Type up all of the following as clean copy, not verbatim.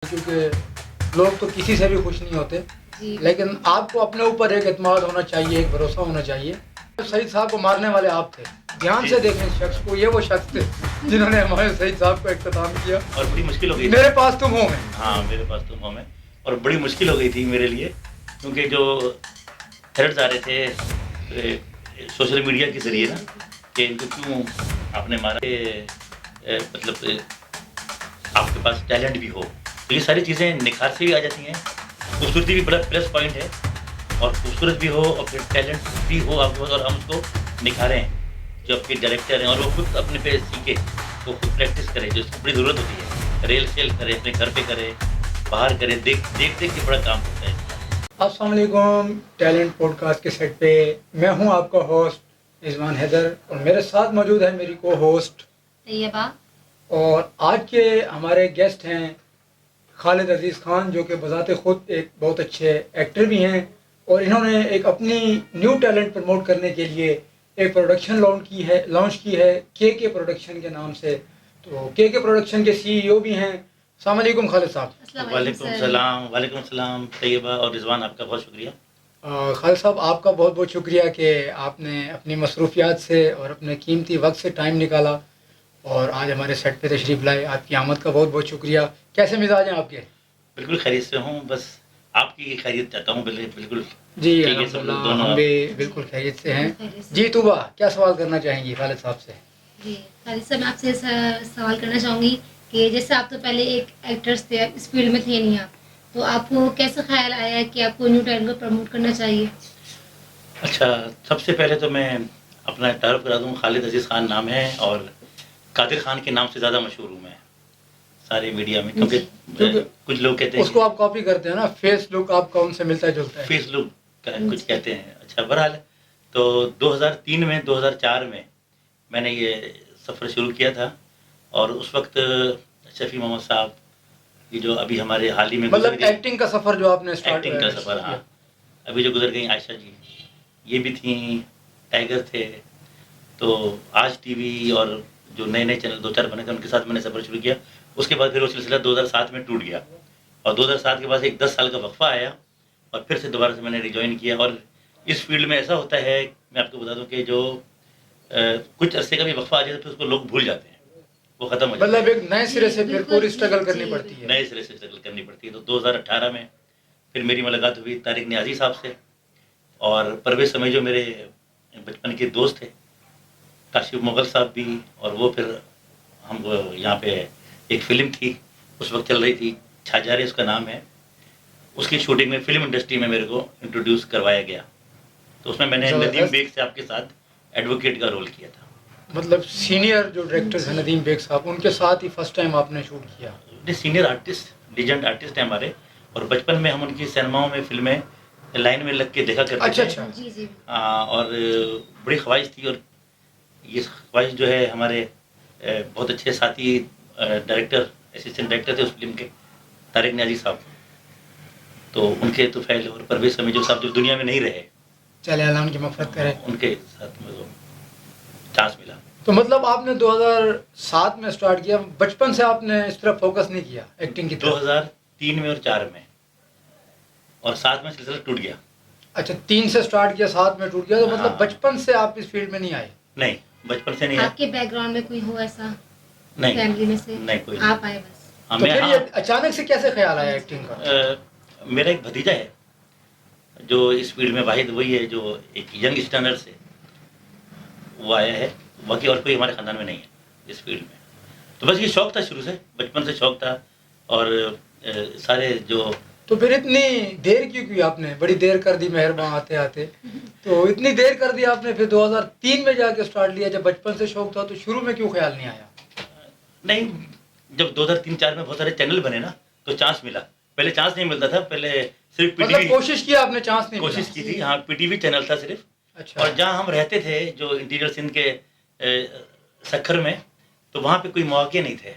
क्योंकि लोग तो किसी से भी खुश नहीं होते, लेकिन आपको अपने ऊपर एक एतमाद होना चाहिए, एक भरोसा होना चाहिए। सईद साहब को मारने वाले आप थे, ध्यान से देखें इस शख्स को, ये वो शख्स थे जिन्होंने हमारे सईद साहब को इख्तिताम किया। और बड़ी मुश्किल हो गई मेरे पास तुम हो में। हाँ, मेरे पास तुम हो में। और बड़ी मुश्किल हो गई थी मेरे लिए, क्योंकि जो थ्रेड्स आ रहे थे सोशल मीडिया के ज़रिए ना, कि इनको क्यों आपने मारा, मतलब आपके पास टैलेंट भी हो, तो ये सारी चीज़ें निखार से भी आ जाती हैं। खूबसूरती भी बड़ा प्लस पॉइंट है, और खूबसूरत भी हो और फिर टैलेंट भी हो आपके पास, और हम उसको निखारें। जो आपके डायरेक्टर हैं और वो खुद अपने पे सीखे, वो खुद प्रैक्टिस करें, जो इसकी बड़ी ज़रूरत होती है। रेल सेल करें, अपने घर पे करें, बाहर करें, देख के बड़ा काम होता है। अस्सलाम वालेकुम, टैलेंट पॉडकास्ट के सेट पे मैं हूं आपका होस्ट रिजवान हैदर, और मेरे साथ मौजूद है मेरी को होस्ट तैयबा। और आज के हमारे गेस्ट हैं खालिद अजीज़ खान, जो कि बज़ाते ख़ुद एक बहुत अच्छे एक्टर भी हैं, और इन्होंने एक अपनी न्यू टैलेंट प्रमोट करने के लिए एक प्रोडक्शन लॉन्च की है के प्रोडक्शन के नाम से। तो के प्रोडक्शन के सीईओ भी हैं। अस्सलाम वालेकुम खालिद साहब। वालेकुम सलाम तैयबा और रिजवान, आपका बहुत शुक्रिया। खालिद साहब, आपका बहुत बहुत शुक्रिया कि आपने अपनी मसरूफियात से और अपने कीमती वक्त से टाइम निकाला और आज हमारे सेट पे तशरीफ़ लाए। आपकी आमद का बहुत बहुत शुक्रिया। कैसे मिजाज हैं आपके? बिल्कुल खैरियत से हूँ, बस आपकी खैरियत चाहता हूँ। बिल्कुल जी ठीक है, सब लोग दोनों हम भी बिल्कुल खैरियत से हैं। जी तुबा, क्या सवाल करना चाहेंगी खालिद साहब से? जी खालिद साहब, मैं आपसे सवाल करना चाहूँगी कि जैसे आप तो पहले एक एक्टर्स थे, इस फील्ड में थे नहीं आप, तो आपको कैसा ख्याल आया कि आपको न्यू टैलेंट को प्रमोट करना चाहिए? अच्छा, सबसे पहले तो मैं अपना तारुफ करा दूँ। खालिद अजीज़ खान नाम है और कादिर खान के नाम से ज़्यादा मशहूर हूँ मैं सारे मीडिया में, क्योंकि कुछ लोग कहते हैं उसको आप कॉपी करते हैं ना, फेस लुक आपका उनसे मिलता जुलता है। फेस लुक कुछ कहते हैं। अच्छा, बहरहाल तो 2003 में 2004 में मैंने ये सफ़र शुरू किया था, और उस वक्त शफी मोहम्मद साहब, ये जो अभी हमारे हाल ही में मतलब एक्टिंग का सफ़र जो आपने स्टार्ट एक्टिंग का सफ़र, हाँ, अभी जो गुजर गई आयशा जी, ये भी थी, टाइगर थे। तो आज टीवी और जो नए नए चैनल 2-4 बने थे, उनके साथ मैंने सफ़र शुरू किया। उसके बाद फिर वो सिलसिला 2007 में टूट गया, और 2007 के बाद एक 10 साल का वक्फा आया, और फिर से दोबारा से मैंने रिजॉइन किया। और इस फील्ड में ऐसा होता है, मैं आपको बता दूं कि जो कुछ अरसे का भी वक्फा आ जाए तो फिर उसको लोग भूल जाते हैं, वो ख़त्म हो जाता है। मतलब एक नए सिरे से फिर पूरी स्ट्रगल करनी पड़ती है। नए सिरे से स्ट्रगल करनी पड़ती है। तो 2018 में फिर मेरी मुलाकात हुई तारिक नियाज़ी साहब से, और परवेज़ समय जो मेरे बचपन के दोस्त थे, काशिफ मुगल साहब भी, और वो फिर हम यहाँ पे एक फ़िल्म थी उस वक्त चल रही थी, छाजारे उसका नाम है, उसकी शूटिंग में फिल्म इंडस्ट्री में मेरे को इंट्रोड्यूस करवाया गया। तो उसमें मैंने नदीम बेग से आपके साथ एडवोकेट का रोल किया था। मतलब सीनियर जो डायरेक्टर हैं नदीम बेग साहब, उनके साथ ही फर्स्ट टाइम आपने शूट किया? सीनियर आर्टिस्ट, लीजेंड आर्टिस्ट हैं हमारे, और बचपन में हम उनकी सिनेमाओं में, फिल्में लाइन में लग के देखा करते थे। अच्छा। जी जी। और बड़ी ख्वाहिश थी, और ये ख्वाहिश जो है हमारे बहुत अच्छे साथी डायरेक्टर, असिस्टेंट डायरेक्टर थे उस फिल्म के, तारिक नियाज़ी साहब, तो उनके तो फैल, और परवेज़ समय जो साहब जो दुनिया में नहीं रहे, चले अल्लाह उनकी मग़फ़िरत करे, उनके साथ में चांस मिला। तो मतलब आपने 2007 में स्टार्ट किया, बचपन से आपने इस तरफ फोकस नहीं किया एक्टिंग की तरफ? 2003 में और 4 में, और 7 में सिलसिला टूट गया। अच्छा, 3 से स्टार्ट किया, 7 में टूट गया, तो मतलब हाँ। बचपन से आप इस फील्ड में नहीं आए? नहीं, बचपन से नहीं आया। आपके बैकग्राउंड में कोई हो ऐसा? नहीं, फैमिली में से नहीं कोई आप आए बस? तो फिर ये अचानक से कैसे ख्याल आया एक्टिंग का? मेरा एक भतीजा है जो इस फील्ड में वाहिद वही है, जो एक यंग स्टैंडर्ड से वो आया है, बाकी और कोई हमारे ख़ानदान में नहीं है इस फील्ड में। तो बस ये शौक़ था, शुरू से बचपन से शौक़ था, और सारे जो। तो फिर इतनी देर क्यों की आपने? बड़ी देर कर दी मेहरबान आते आते, तो इतनी देर कर दी आपने, फिर 2003 में जाके स्टार्ट लिया। जब बचपन से शौक़ था तो शुरू में क्यों ख्याल नहीं आया? नहीं, जब 2003-4 में बहुत सारे चैनल बने ना, तो चांस मिला। पहले चांस नहीं मिलता था, पहले सिर्फ मतलब पीटीवी कोशिश किया आपने, चांस नहीं कोशिश मिला? की थी, हाँ, पीटीवी चैनल था सिर्फ। अच्छा। और जहाँ हम रहते थे, जो इंटीरियर सिंध के सखर में, तो वहाँ पे कोई मौके नहीं थे।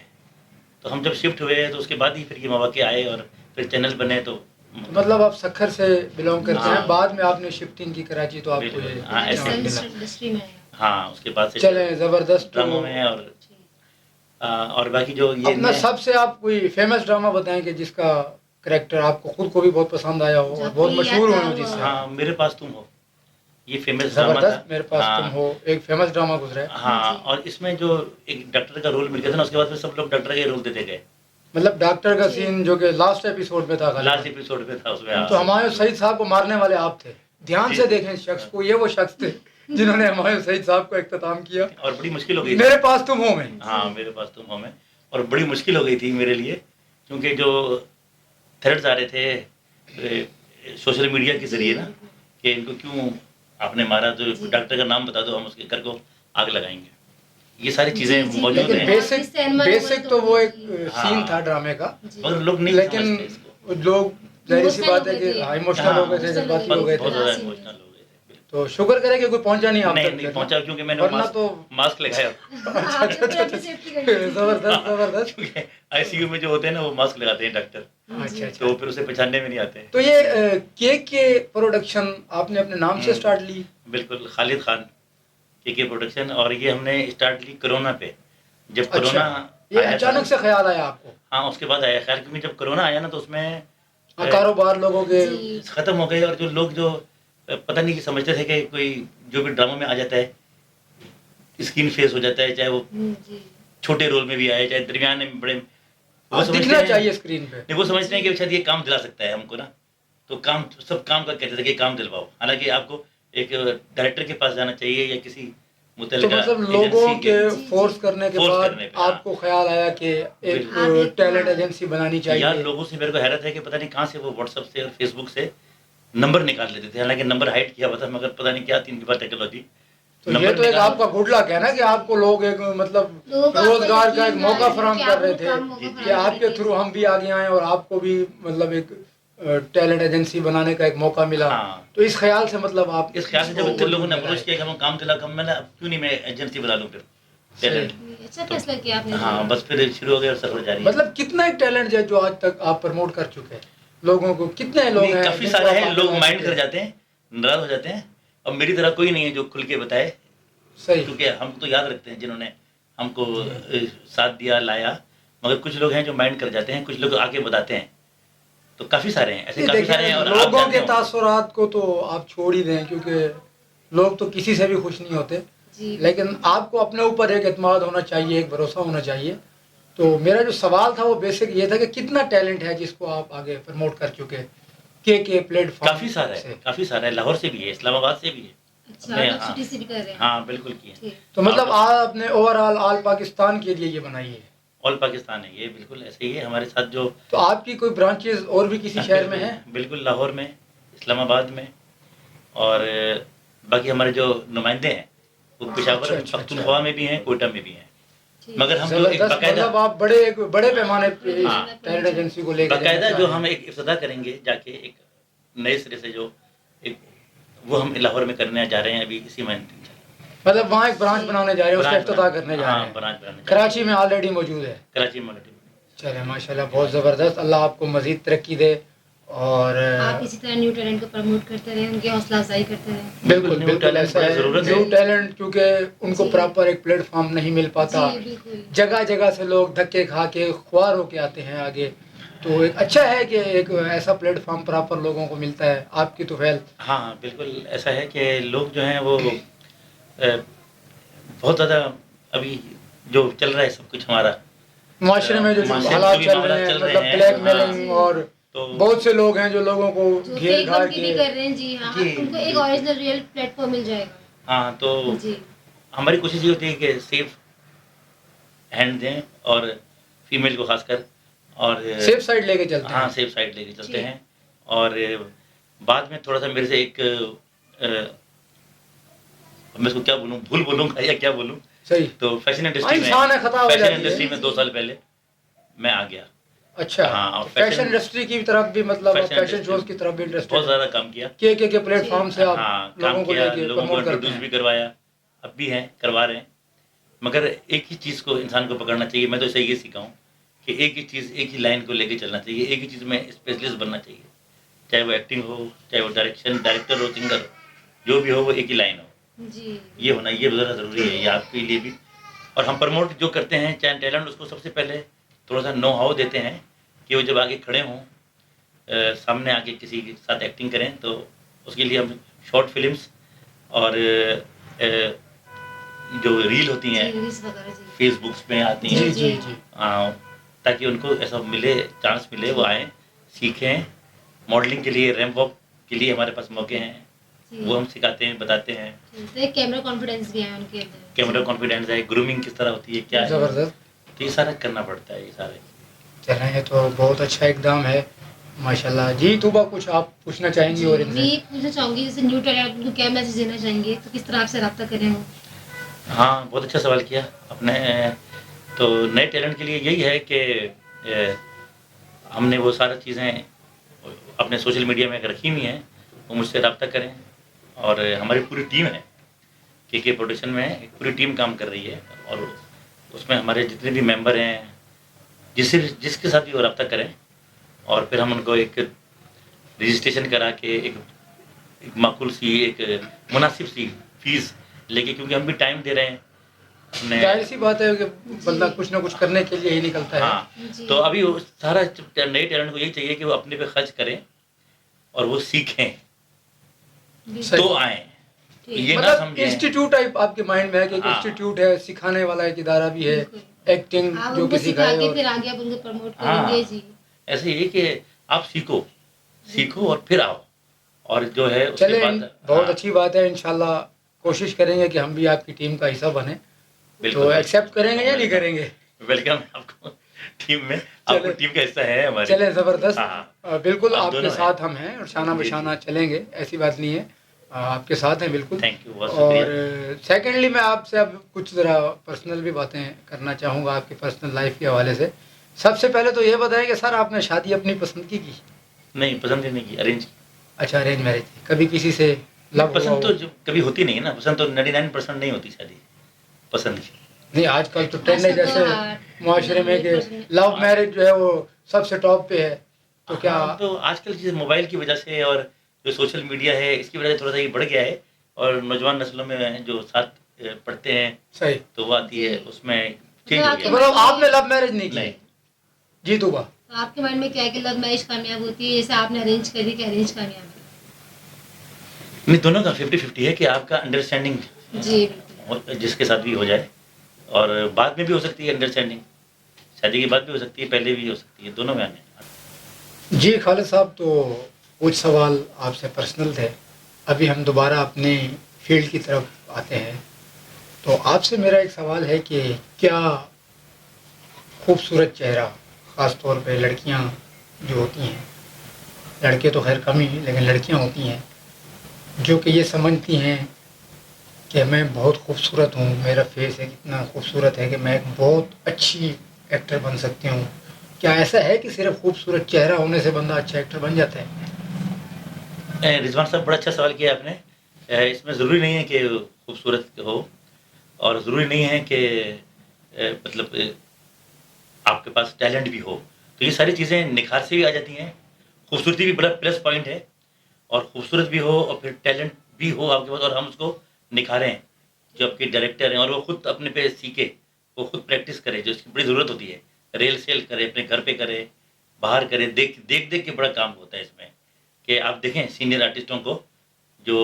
तो हम जब शिफ्ट हुए तो उसके बाद ही फिर ये मौके आए, और फिर चैनल बने। तो मतलब आप सखर से बिलोंग करते हैं, हाँ। बाद में आपने शिफ्टिंग की कराची, तो आपको ये हाँ, ऐसे चांस ही मिला। इंडस्ट्री में है। हाँ, उसके बाद से चले ज़बरदस्त। ड्रामों में, और और बाकी जो ये अपना सबसे आप कोई फेमस ड्रामा बताएं कि जिसका करेक्टर आपको खुद को भी बहुत पसंद आया हो और बहुत मशहूर हो जिससे। हाँ, मेरे पास तुम हो, ये फेमस ड्रामा था। जबरदस्त, मेरे पास तुम हाँ हो एक फेमस ड्रामा गुजरा है। हाँ, जी। और इसमें जो एक डॉक्टर का रोल मिल गया था ना, उसके बाद फिर सब लोग डॉक्टर का ही रोल देते गए। मतलब डॉक्टर का जी। सीन जो कि लास्ट एपिसोड में था खाली। लास्ट एपिसोड में था उसमें। तो हाँ हुमायूं सईद साहब को मारने वाले आप थे। ध्यान जी, से जी। देखें इस शख्स को, ये वो शख्स थे जिन्होंने हुमायूं सईद साहब को इख्तिताम किया। और बड़ी मुश्किल हो गई थी। मेरे पास तुम हो में। हाँ, मेरे पास तुम हो में, और बड़ी मुश्किल हो गई थी मेरे लिए, क्योंकि जो थ्रेड्स आ रहे थे सोशल मीडिया के जरिए ना, कि इनको क्यों आपने मारा, तो जी। डॉक्टर का नाम बता दो, हम उसके घर को आग लगाएंगे। ये सारी चीजें जी, जी, मौजूद लेकिन हैं, बेसिक सहमत बेसिक तो वो एक हाँ। सीन था ड्रामे का, जी। मगर लोग नहीं लेकिन समझते इसको। लोग जाहिर सी Emotional बात है हो कि गए थे। हाँ इमोशनल हो गए थे, हाँ, जज्बाती emotional हो गए बहुत थे। ज्यादा हाँ, इमोशनल हो गए थे। तो शुक्र करें कि कोई पहुंचा नहीं आप नहीं तक नहीं फिर। पहुंचा, क्योंकि मैंने वरना मास्क तो मास्क लगाया। अच्छा आपने अच्छा फिर अच्छा अपनी सेफ्टी कर ली थी। जबरदस्त जबरदस्त। क्योंकि आईसीयू में जो होते हैं ना, वो मास्क लगाते हैं डॉक्टर, अच्छा तो अच्छा। फिर उसे पहचानने में नहीं आते। तो ये केक के प्रोडक्शन आपने अपने नाम से स्टार्ट ली? बिल्कुल, खालिद खान के प्रोडक्शन, और ये हमने स्टार्ट ली कोरोना पे, जब अच्छा, कोरोना ये आया था। अचानक से ख्याल आया आपको? हाँ, उसके बाद आया ख्याल, क्योंकि जब कोरोना आया ना, तो उसमें हाँ, कारोबार लोगों के जी। खत्म हो गए, और जो लोग जो पता नहीं कि समझते थे कि कोई जो भी ड्रामा में आ जाता है, स्क्रीन फेस हो जाता है, चाहे वो जी। छोटे रोल में भी आए, चाहे दरमियाने में बड़े, वो हाँ, समझते दिखना हैं, चाहिए स्क्रीन पे। नहीं वो समझते हैं कि शायद ये काम दिला सकता है हमको ना, तो काम सब काम का कहते थे कि काम दिलवाओ, हालांकि आपको एक डायरेक्टर के पास जाना चाहिए या किसी तो मुतल्लिका मतलब लोगों एजेंसी के जी, फोर्स जी। करने के फोर्स बाद करने पे, हाँ। आपको ख्याल आया कि एक बिल्कुल। टैलेंट हाँ। एजेंसी बनानी यार चाहिए। लोगों से मेरे को हैरत है कि पता नहीं कहाँ से वो व्हाट्सएप से और फेसबुक से नंबर निकाल लेते थे, हालांकि नंबर हाइड किया हुआ था, मगर पता नहीं क्या थी इनके पास टेक्नोलॉजी। तो ये तो एक आपका गुड लक है ना कि आपको लोग एक मतलब लोगों को रोजगार आपका का एक यकीन मौका है फराहम कि कर आप रहे वो थे काम मौका जी, कि फराहम आपके करेंगे। थ्रू हम भी आगे आए और आपको भी मतलब एक टैलेंट एजेंसी बनाने का एक मौका मिला। हाँ। तो इस ख्याल से मतलब आप इस ख्याल से जब इसको इतने लोगों ने लगाए। अप्रोच किया कि हम काम दिला, कम मैंने क्यों नहीं मैं एजेंसी बना लूँ फिर टैलेंट। अच्छा फैसला किया आपने। हाँ, बस फिर शुरू हो गया और सफर जारी है। मतलब कितना एक टैलेंट है जो आज तक आप प्रमोट कर चुके हैं लोगों को? कितने लोग नहीं, हैं काफी जिनको सारे आप हैं, आगे लोग ला माइंड चुके कर हैं? जाते हैं, नाराज हो जाते हैं, और मेरी तरह कोई नहीं है जो खुल के बताए, सही। क्योंकि हम तो याद रखते हैं जिन्होंने हमको साथ दिया, लाया, मगर कुछ लोग हैं जो माइंड कर जाते हैं, कुछ लोग आके बताते हैं, तो काफी सारे हैं ऐसे, ये काफी सारे देखिए हैं। और आप लोगों जानते के हो, तासुरात को तो आप छोड़ ही दें, क्योंकि लोग तो किसी से भी खुश नहीं होते, जी। लेकिन आपको अपने ऊपर एक एतमाद होना चाहिए, एक भरोसा होना चाहिए। तो मेरा जो सवाल था वो बेसिक ये था कि कितना टैलेंट है जिसको आप आगे प्रमोट कर चुके के प्लेटफॉर्म काफी सारा से? है, काफी सारा है, लाहौर से भी है, इस्लामाबाद से भी है, अच्छा, अपने आप हाँ, सिटी से भी कर रहे हैं। हाँ बिल्कुल किए। ठीक। तो मतलब हाँ, आपने ओवरऑल ऑल पाकिस्तान के लिए ये बनाई है? ऑल पाकिस्तान है ये, बिल्कुल ऐसे ही है हमारे साथ जो। तो आपकी कोई ब्रांचेस और भी किसी शहर में है? बिल्कुल, लाहौर में, इस्लामाबाद में, और बाकी हमारे जो नुमाइंदे हैं वो पेशावर अच्छा, पख्तूनख्वा में भी हैं, कोयटा में भी हैं, ठीक। मगर हम जो एक जबरदस्त, बाकायदा मतलब आप बड़े पैमाने पे हाँ। टैलेंट एजेंसी को लेकर बाकायदा जाना जो चाह हम रहे हैं। एक इफ्तिताह करेंगे जाके, एक नए सिरे से जो एक वो हम लाहौर में करने जा रहे हैं अभी इसी महीने। मतलब वहाँ एक ब्रांच बनाने जा रहे हैं, उसका इफ्तिताह करने जा रहे हाँ, हैं। ब्रांच बनाने जा रहे हैं। कराची में ऑलरेडी मौजूद है? कराची में ऑलरेडी। चले माशाल्लाह, बहुत ज़बरदस्त। अल्लाह आपको मज़ीद तरक्की दे और आप इसी तरह न्यू टैलेंट को प्रमोट करते रहें, उनकी हौसला अफजाई करते रहें। बिल्कुल न्यू बिल्कुल टैलेंट ऐसा की है। ज़रूरत है। न्यू टैलेंट क्योंकि उनको जी। प्रॉपर एक प्लेटफॉर्म नहीं मिल पाता, जी, बिल्कुल। जगह जगह से लोग धक्के खा के ख्वार होके आते हैं आगे। तो एक अच्छा है कि एक ऐसा प्लेटफॉर्म प्रॉपर लोगों को मिलता है। आपकी तो फैल हाँ, बिल्कुल ऐसा है कि लोग जो हैं वो बहुत ज़्यादा अभी जो चल रहा है सब कुछ हमारा माशरे में जो माशरे में हालात जो भी चल मामला रहे हैं, चल रहे मतलब हैं, ब्लैकमेलिंग हाँ। और तो बहुत से लोग हैं जो लोगों को जो घेर फेक घार धमकी भी के कर रहे हैं, जी हाँ, जी, उनको एक बिल्कुल। ओरिजिनल रियल प्लेटफॉर्म मिल जाएगा। हाँ, तो जी। हमारी कोशिश ये होती है कि सेफ हैंड दें, और फीमेल को खासकर, और सेफ साइड लेके चलते हाँ हैं। सेफ साइड लेके चलते जी। हैं। और बाद में थोड़ा सा मेरे से एक मैं इसको क्या बोलूँ, भूल बोलूँगा या क्या बोलूँ, सही। तो फैशन हाँ, इंडस्ट्री में, इंसान है, खता हो फैशन जाती इंडस्ट्री है। में 2 साल पहले मैं आ गया। अच्छा, हाँ, और फैशन फैशन इंडस्ट्री की तरफ भी मतलब फैशन फैशन इंडस्ट्री शोज की तरफ भी इंटरेस्टेड बहुत ज़्यादा काम किया। के प्लेटफॉर्म से आप हाँ, लोगों काम को किया, लेके लोगों को प्रमोट करते इंट्रोड्यूस भी हैं। करवाया, अब भी हैं, करवा रहे हैं। मगर एक ही चीज़ को इंसान को पकड़ना चाहिए। मैं तो इसे ये सीखा हूँ कि एक ही चीज़, एक ही लाइन को लेके चलना चाहिए, एक ही चीज़ में स्पेशलिस्ट बनना चाहिए, चाहे वो एक्टिंग हो, चाहे वो डायरेक्टर हो, सिंगर हो, जो भी हो, वो एक ही लाइन हो। जी। ये होना, ये ज़रा ज़रूरी है, ये आपके लिए भी और हम प्रमोट जो करते हैं चाहे टैलेंट, उसको सबसे पहले थोड़ा सा नो हाउ देते हैं कि वो जब आगे खड़े हों, सामने आके किसी के साथ एक्टिंग करें, तो उसके लिए हम शॉर्ट फिल्म्स और जो रील होती हैं जी, रील्स वगैरह जी। फेसबुक्स में आती जी हैं, जी जी ताकि उनको ऐसा मिले, चांस मिले, वो आएँ, सीखें। मॉडलिंग के लिए, रैंप वॉक के लिए हमारे पास मौके हैं, जी, वो हम सिखाते हैं, बताते हैं। जी, तो एक कैमरा कॉन्फिडेंस भी है उनके अंदर। कैमरा कॉन्फिडेंस है, ग्रूमिंग किस तरह होती है, क्या है, जबरदस्त। तो ये सारा करना पड़ता है, ये सारे। चलें, ये तो बहुत अच्छा इकदाम है माशाल्लाह। जी तूबा, कुछ आप पूछना चाहेंगी जी, और मैं इनसे? ये पूछना चाहूँगी, जैसे न्यू टैलेंट उनको क्या मैसेज देना चाहेंगे, तो किस तरह आपसे रब्ता करें वो? हाँ, बहुत अच्छा सवाल किया आपने। तो नए टैलेंट के लिए यही है कि हमने वो सारी चीज़ें अपने सोशल मीडिया में रखी हुई हैं, वो मुझसे रब्ता करें। और हमारी पूरी टीम है, के प्रोडक्शन में एक पूरी टीम काम कर रही है, और उसमें हमारे जितने भी मेंबर हैं, जिसके साथ भी वो रब्ता करें, और फिर हम उनको एक रजिस्ट्रेशन करा के एक माकूल सी, एक मुनासिब सी फीस लेके, क्योंकि हम भी टाइम दे रहे हैं अपने। जाहिर सी बात है कि बंदा जी। कुछ ना कुछ करने के लिए ही निकलता है। हाँ, जी। तो अभी वो सारा नए टैलेंट को यही चाहिए कि वो अपने पे खर्च करें और वो सीखें, सही। तो आएँ। ठीक। ये ना मतलब समझें। इंस्टीट्यूट टाइप आपके माइंड में है कि एक हाँ। इंस्टीट्यूट है, सिखाने वाला एक इदारा भी है, बिल्कुल। एक्टिंग आप जो उनको कि सिखा सिखाए। के और फिर आगे आप उनको प्रमोट हाँ। करेंगे जी। ऐसे ही कि आप सीखो और फिर आओ, और जो है उसके चले, बाद। बहुत हाँ, अच्छी बात है। इंशाल्लाह कोशिश करेंगे कि हम भी आपकी टीम का हिस्सा बने। बिल्कुल, तो एक्सेप्ट करेंगे या नहीं वेलकम। करेंगे? वेलकम है आपको टीम में, आपको चले टीम का हिस्सा है हमारी। चले, ज़बरदस्त। हाँ, बिल्कुल आप आपके दोनों हैं। साथ हम हैं और शाना जी, बशाना जी। चलेंगे, ऐसी बात नहीं है। आपके साथ हैं बिल्कुल। थैंक यू, बहुत और शुक्रिया। सेकेंडली मैं आपसे अब कुछ ज़रा पर्सनल भी बातें करना चाहूँगा आपकी पर्सनल लाइफ के हवाले से। सबसे पहले तो ये बताएं कि सर, आपने शादी अपनी पसंद की? नहीं, पसंद ही नहीं की, अरेंज। अच्छा, अरेंज मैरिज थी। कभी किसी से लव हुआ पसंद हो? तो कभी होती नहीं है ना, पसंद तो 99% नहीं होती शादी पसंद की। नहीं, आजकल तो ट्रेंड है आजकल तो जैसे हाँ, मुआशरे में कि 100% लव मैरिज जो है वो सबसे टॉप पे है। तो क्या? हाँ, तो आजकल चीज़ मोबाइल की वजह से और जो सोशल मीडिया है, इसकी वजह से थोड़ा सा ये बढ़ गया है, और नौजवान नस्लों में जो साथ पढ़ते हैं, सही। तो वो आती है, जी। उसमें चेंज हो आपके तो गया। मतलब आपने लव मैरिज नहीं की? नहीं, जी तूबा। तो आपके माइंड में क्या है कि लव मैरिज कामयाब होती है, जैसे आपने अरेंज करी कि अरेंज कामयाब है? नहीं, दोनों का 50-50 है कि आपका अंडरस्टैंडिंग जी, बिल्कुल। जिसके साथ भी हो जाए, और बाद में भी हो सकती है अंडरस्टैंडिंग, शादी के बाद भी हो सकती है, पहले भी हो सकती है, दोनों में आने। जी खालिद साहब, तो कुछ सवाल आपसे पर्सनल थे। अभी हम दोबारा अपनी फील्ड की तरफ आते हैं। तो आपसे मेरा एक सवाल है कि क्या खूबसूरत चेहरा, ख़ास तौर पे लड़कियां जो होती हैं, लड़के तो खैर कम ही, लेकिन लड़कियां होती हैं जो कि ये समझती हैं कि मैं बहुत खूबसूरत हूँ, मेरा फेस एक इतना खूबसूरत है कि मैं एक बहुत अच्छी एक्टर बन सकती हूँ। क्या ऐसा है कि सिर्फ खूबसूरत चेहरा होने से बंदा अच्छा एक्टर बन जाता है? रिजवान साहब, बड़ा अच्छा सवाल किया आपने। इसमें ज़रूरी नहीं है कि खूबसूरत हो, और ज़रूरी नहीं है कि मतलब आपके पास टैलेंट भी हो, तो ये सारी चीज़ें निखार से भी आ जाती हैं। खूबसूरती भी बड़ा प्लस पॉइंट है, और खूबसूरत भी हो और फिर टैलेंट भी हो आपके पास, और हम उसको निखारें। जो आपके डायरेक्टर हैं, और वो खुद अपने पे सीखे, वो खुद प्रैक्टिस करे, जो इसकी बड़ी ज़रूरत होती है। रेल सेल करे, अपने घर पे करे, बाहर करे, देख देख देख के बड़ा काम होता है इसमें। कि आप देखें सीनियर आर्टिस्टों को, जो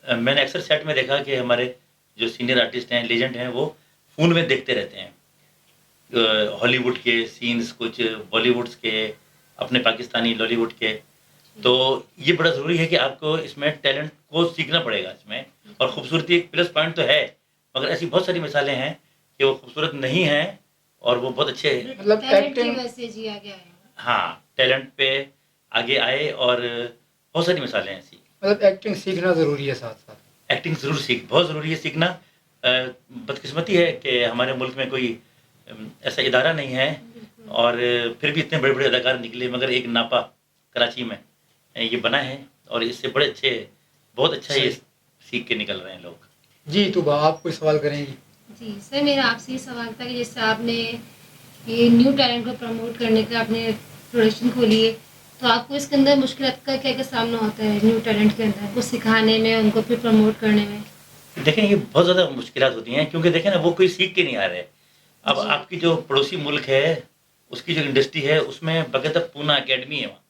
मैंने अक्सर सेट में देखा कि हमारे जो सीनियर आर्टिस्ट हैं, लेजेंड हैं, वो फ़ोन में देखते रहते हैं हॉलीवुड के सीन्स, कुछ बॉलीवुड्स के, अपने पाकिस्तानी लॉलीवुड के। तो ये बड़ा ज़रूरी है कि आपको इसमें टैलेंट को सीखना पड़ेगा इसमें। और खूबसूरती एक प्लस पॉइंट तो है, मगर ऐसी बहुत सारी मिसालें हैं कि वो खूबसूरत नहीं हैं और वो बहुत अच्छे, मतलब टैलेंट की acting- वजह से जी आगे आए हैं। हाँ, टैलेंट पे आगे आए, और बहुत सारी मिसालें हैं ऐसी। मतलब एक्टिंग सीखना ज़रूरी है साथ साथ? एक्टिंग ज़रूर बहुत ज़रूरी है सीखना। बदकिस्मती है कि हमारे मुल्क में कोई ऐसा इदारा नहीं है, बिल्कुल। और फिर भी इतने बड़े-बड़े अदाकार निकले, मगर एक नापा कराची में ये बना है, और इससे बड़े अच्छे, बहुत अच्छा ये सही। सीख के निकल रहे हैं लोग। जी तूबा, आप कोई सवाल करेंगी? जी सर, मेरा आपसे ये सवाल था कि जैसे आपने ये न्यू टैलेंट को प्रमोट करने का आपने प्रोडक्शन खोली है, तो आपको इसके अंदर मुश्किलात का क्या क्या सामना होता है न्यू टैलेंट के अंदर, उनको सिखाने में, उनको फिर प्रमोट करने में? देखें, ये बहुत ज़्यादा मुश्किलात होती हैं, क्योंकि देखें ना, वो कोई सीख के नहीं आ रहे, अब जी। आपकी जो पड़ोसी मुल्क है, उसकी जो इंडस्ट्री है, उसमें बाकायदा पूना अकेडमी है वहाँ।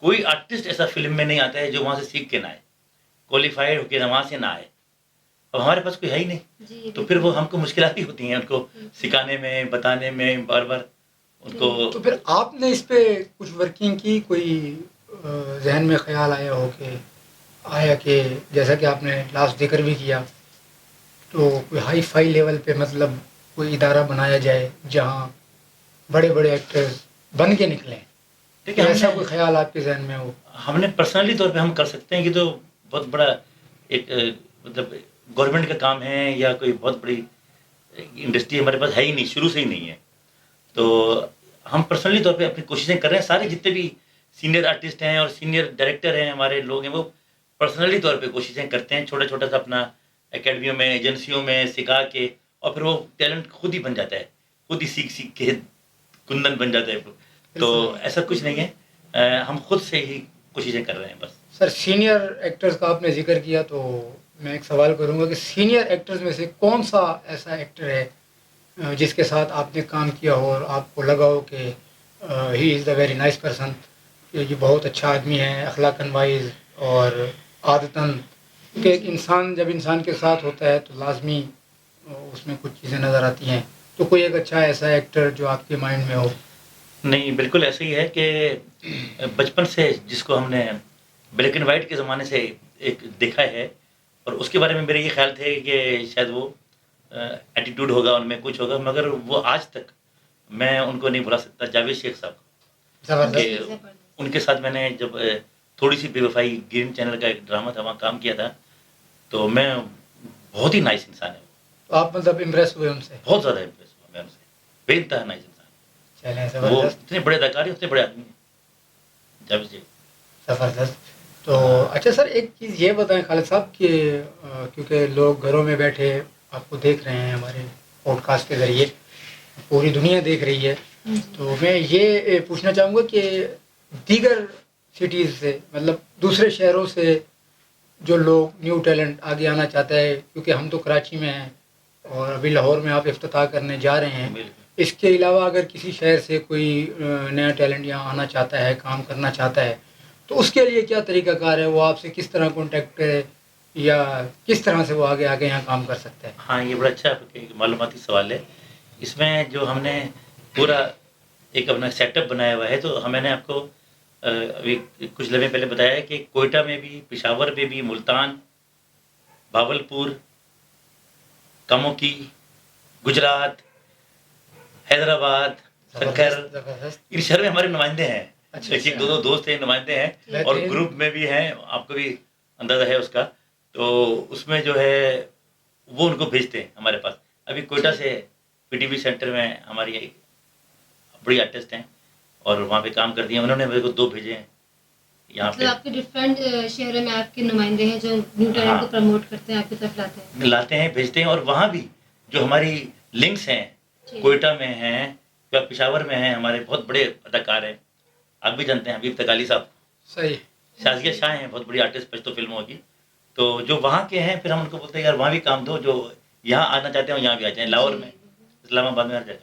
कोई आर्टिस्ट ऐसा फ़िल्म में नहीं आता है जो वहाँ से सीख के ना आए, क्वालिफ़ाइड होके ना वहाँ से ना आए। अब हमारे पास कोई है ही नहीं, जी, तो फिर वो बिल्कुल। हमको मुश्किलात ही होती हैं उनको सिखाने में, बताने में, बार-बार उनको। तो फिर आपने इस पे कुछ वर्किंग की, कोई जहन में ख्याल आया कि जैसा कि आपने लास्ट जिक्र भी किया, तो कोई हाई फाई लेवल पे मतलब कोई इदारा बनाया जाए जहाँ बड़े बड़े एक्टर्स बन के निकलें? देखिए, तो ऐसा हमने कोई ख्याल आपके जहन में हो? हमने पर्सनली तौर पे हम कर सकते हैं कि तो बहुत बड़ा एक मतलब गवर्नमेंट का काम है या कोई बहुत बड़ी इंडस्ट्री हमारे पास है ही नहीं, शुरू से ही नहीं है। तो हम पर्सनली तौर पे अपनी कोशिशें कर रहे हैं, सारे जितने भी सीनियर आर्टिस्ट हैं और सीनियर डायरेक्टर हैं, हमारे लोग हैं, वो पर्सनली तौर पे कोशिशें करते हैं, छोटा-छोटा सा अपना एकेडमियों में, एजेंसियों में सिखा के, और फिर वो टैलेंट खुद ही बन जाता है, खुद ही सीख-सीख के कुंदन बन जाता है। तो बिल्कुल। ऐसा कुछ नहीं है, हम खुद से ही कोशिशें कर रहे हैं बस। सर, सीनियर एक्टर्स का आपने जिक्र किया, तो मैं एक सवाल करूंगा कि सीनियर एक्टर्स में से कौन सा ऐसा एक्टर है जिसके साथ आपने काम किया हो और आपको लगा हो कि he is the very nice person, ये बहुत अच्छा आदमी है अखलाकन वाइज और आदतन, क्योंकि एक इंसान जब इंसान के साथ होता है तो लाजमी उसमें कुछ चीज़ें नज़र आती हैं। तो कोई एक अच्छा ऐसा एक्टर जो आपके माइंड में हो? नहीं, बिल्कुल ऐसे ही है कि बचपन से जिसको हमने ब्लैक एंड व्हाइट के ज़माने से एक देखा है, और उसके बारे में मेरे ये ख़्याल थे कि शायद वो एटीट्यूड होगा उनमें, कुछ होगा, मगर वो आज तक मैं उनको नहीं भुला सकता, जावेद शेख साहब। ज़बरदस्त। कि जी, ज़बरदस्त। उनके साथ मैंने जब थोड़ी-सी बेवफ़ाई ग्रीन चैनल का एक ड्रामा था, वहाँ काम किया था, तो मैं बहुत ही नाइस इंसान है वो, तो आप मतलब इम्प्रेस हुए उनसे? बहुत ज़्यादा इम्प्रेस हुआ मैं उनसे, बेइंतहा नाइस इंसान। चलें, वो ज़बरदस्त। इतने बड़े अदाकार हैं, उतने बड़े आदमी हैं, जावेद शेख। ज़बरदस्त। तो हाँ। अच्छा सर, एक चीज़ ये बताएं खालिद साहब कि क्योंकि लोग घरों में बैठे आपको देख रहे हैं हमारे पॉडकास्ट के ज़रिए, पूरी दुनिया देख रही है, जी। तो मैं ये पूछना चाहूँगा कि दीगर सिटीज़ से, मतलब दूसरे शहरों से जो लोग न्यू टैलेंट आगे आना चाहता है, क्योंकि हम तो कराची में हैं और अभी लाहौर में आप इफ्तिताह करने जा रहे हैं, बिल्कुल। इसके अलावा अगर किसी शहर से कोई नया टैलेंट यहाँ आना चाहता है, काम करना चाहता है, तो उसके लिए क्या तरीक़ाकार है? वो आपसे किस तरह कॉन्टैक्ट करे या किस तरह से वो आगे आगे यहाँ काम कर सकता है? हाँ, ये बड़ा अच्छा एक मालूमाती सवाल है। इसमें जो हमने पूरा एक अपना सेटअप बनाया हुआ है, तो मैंने आपको अभी कुछ लम्हे पहले बताया है कि कोयटा में भी, पेशावर में भी, मुल्तान, भावलपुर, कमोकी, गुजरात, हैदराबाद, सक्कर, ज़बरदस्त, ज़बरदस्त। इन शहर में हमारे नुमाइंदे हैं। अच्छा, एक-एक, अच्छा। 2-2 दोस्त हैं, नुमाइंदे हैं, और बेहतरीन। ग्रुप में भी हैं, आपको भी अंदाज़ा है उसका। तो उसमें जो है, वो उनको भेजते हैं हमारे पास। अभी कोयटा जी। से पीटीवी सेंटर में हमारी एक बड़ी आर्टिस्ट हैं, और वहाँ पे काम करती हैं। उन्होंने मेरे को 2 भेजे हैं यहाँ मतलब पे। आपके डिफरेंट शहरों में आपके नुमाइंदे हैं जो न्यू टैलेंट हाँ। को प्रमोट करते हैं, आपकी तरफ लाते हैं। लाते हैं, भेजते हैं, और वहाँ भी जो हमारी लिंक्स हैं, जी। कोयटा में हैं या पेशावर में हैं, हमारे बहुत बड़े अदाकार हैं। आप भी जानते हैं हबीब तकाली साहब, सही। शाज़िया शाह हैं, बहुत बड़ी आर्टिस्ट पश्तो फ़िल्मों की। तो जो वहाँ के हैं, फिर हम उनको बोलते हैं यार वहाँ भी काम दो, जो यहाँ आना चाहते हैं वो यहाँ भी आ जाएँ, लाहौर में, इस्लामाबाद में, हर जगह।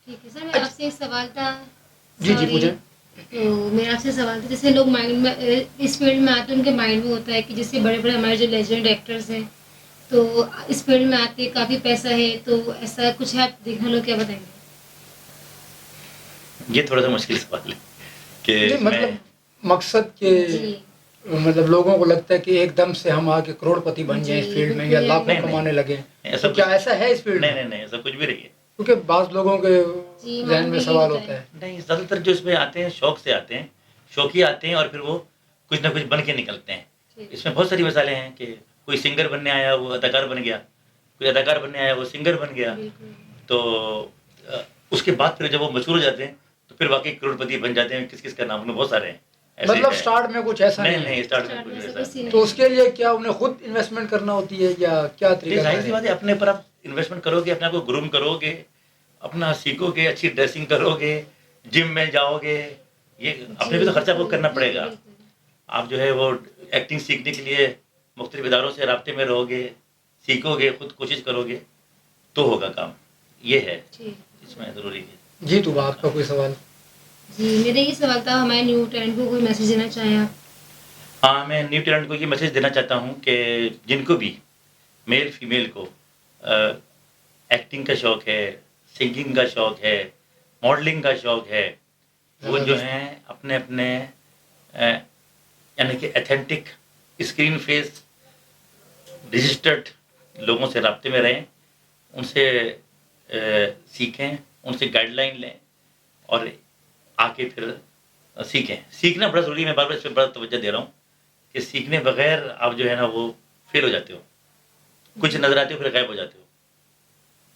ठीक है सर, मैं आपसे एक सवाल था। जी, जी, सॉरी। पूछें। तो मेरा आपसे सवाल था, जैसे लोग माइंड में इस फील्ड में आते हैं, उनके माइंड में होता है कि जैसे बड़े-बड़े हमारे जो लेजेंड एक्टर्स हैं, तो इस फील्ड में आके काफ़ी पैसा है, तो ऐसा कुछ है? आप देखने लोग क्या बताएँगे? ये थोड़ा-सा मुश्किल सवाल है कि जी, इसमें मतलब मकसद के, जी। मतलब लोगों को लगता है कि एकदम से हम आके करोड़पति बन जाएं इस जी, फील्ड में या बिल्कुल। लाखों नहीं, कमाने लगे। ऐसा तो क्या कुछ ऐसा है इस फील्ड नहीं, में? नहीं, नहीं, ऐसा कुछ भी नहीं है। क्योंकि बाज़ लोगों के जी, ज़हन माइंड में में ये सवाल होता होता है। है। नहीं, ज़्यादातर जो इसमें आते हैं, शौक से आते हैं, शौकिया आते हैं, और फिर वो कुछ ना कुछ बन के निकलते हैं। ठीक। इसमें बहुत सारी मिसालें हैं कि कोई सिंगर बनने आया, वो अदाकार बन गया, कोई अदाकार बनने आया, वो सिंगर बन गया। बिल्कुल। तो उसके बाद फिर जब वो मशहूर हो जाते हैं, तो फिर वाक़ई करोड़पति बन जाते हैं। किस-किस का नाम, उनमें बहुत सारे हैं, ऐसे मतलब है। स्टार्ट में कुछ ऐसा नहीं, नहीं नहीं, है? स्टार्ट में स्टार्ट कुछ में ऐसा ऐसा कोई सीन नहीं। तो नहीं उसके लिए क्या उन्हें खुद इन्वेस्टमेंट करना होती है या क्या ये तरीका ज़ाहिर-सी है? बात है, अपने ऊपर आप इन्वेस्टमेंट करोगे, अपने आप को ग्रूम करोगे, अपना सीखोगे, अच्छी ड्रेसिंग करोगे, जिम में जाओगे, ये अपने भी तो खर्चा वो करना बिल्कुल, पड़ेगा। बिल्कुल। आप जो है वो एक्टिंग सीखने के लिए मुख्तलिफ इदारों से राब्ते में रहोगे, सीखोगे, खुद कोशिश करोगे, तो होगा काम। ये है। ठीक। इसमें ज़रूरी है। जी तो आपका कोई सवाल? जी मेरा ये सवाल था, हमारे न्यू टैलेंट को कोई मैसेज देना चाहें आप? हाँ, मैं न्यू टैलेंट को ये मैसेज देना चाहता हूँ कि जिनको भी मेल फीमेल को एक्टिंग का शौक़ है, सिंगिंग का शौक़ है, मॉडलिंग का शौक़ है, वो जो हैं अपने-अपने यानी कि ऑथेंटिक स्क्रीन फेस रजिस्टर्ड लोगों से राब्ते में रहें, उनसे सीखें, उनसे गाइडलाइन लें और आके फिर सीखें। सीखना बड़ा ज़रूरी है, मैं बार-बार इस पे बड़ा तवज्जो दे रहा हूँ कि सीखने बगैर आप जो है ना वो फेल हो जाते हो। कुछ नज़र आते हो फिर गायब हो जाते हो।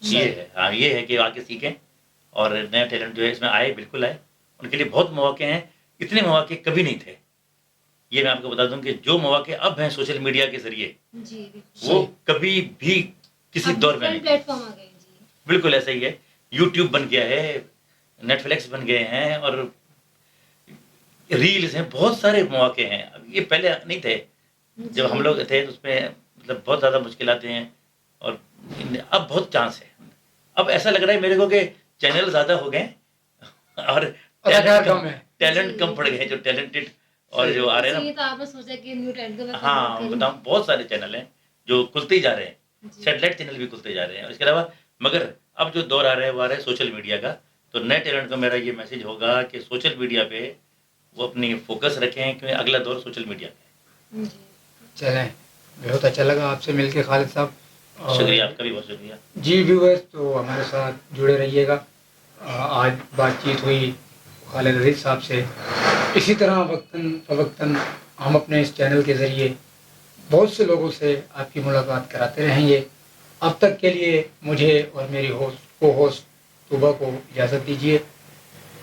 ये है, हाँ, ये है कि आके सीखें और नया टैलेंट जो है इसमें आए, बिल्कुल आए। उनके लिए बहुत मौके हैं, इतने मौके कभी नहीं थे। ये मैं आपको बता दूँ कि जो मौके अब हैं सोशल मीडिया के ज़रिए, जी बिल्कुल। वो कभी भी किसी अब दौर में नहीं। डिफरेंट प्लेटफॉर्म आ गए हैं, जी। बिल्कुल ऐसा ही है। यूट्यूब बन गया है, नेटफ्लिक्स बन गए हैं और रील्स हैं, बहुत सारे मौके हैं। अब ये पहले नहीं थे। जब हम लोग थे तो उसमें मतलब बहुत ज़्यादा मुश्किलातें हैं और अब बहुत चांस है। अब ऐसा लग रहा है मेरे को कि चैनल ज़्यादा हो गए और अदाकार कम है। टैलेंट जी। कम पड़ गए हैं, जो टैलेंटेड और सही जो आ रहे हैं इसलिए ना। तो आपने सोचा कि न्यू टैलेंट को मैं हाँ, प्रमोट करूं। बताऊँ बहुत सारे चैनल हैं जो खुलते ही जा रहे हैं। जी। सैटेलाइट चैनल भी खुलते जा रहे हैं और इसके अलावा मगर अब जो दौर आ रहा है वो आ रहा है सोशल मीडिया का। तो नए टैलेंट को मेरा ये मैसेज होगा कि सोशल मीडिया पे वो अपनी फ़ोकस रखें क्योंकि अगला दौर सोशल मीडिया का है। जी। चलें, बहुत अच्छा लगा आपसे मिलके खालिद साहब। और शुक्रिया, आपका भी बहुत शुक्रिया। जी व्यूअर्स, तो हमारे साथ जुड़े रहिएगा। आज बातचीत हुई खालिद अजीज़ साहब से। इसी तरह वक्तन फ़वक्तन हम अपने इस चैनल के ज़रिए बहुत से लोगों से आपकी मुलाकात कराते रहेंगे। अब तक के लिए मुझे और मेरी को होस्ट तूबा को इजाज़त दीजिए।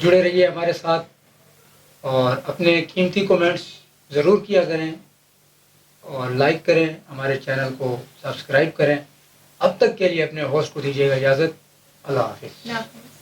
जुड़े रहिए हमारे साथ और अपने कीमती कमेंट्स ज़रूर किया करें और लाइक करें, हमारे चैनल को सब्सक्राइब करें। अब तक के लिए अपने होस्ट को दीजिएगा इजाज़त। अल्लाह हाफ़िज़। अल्लाह हाफ़िज़।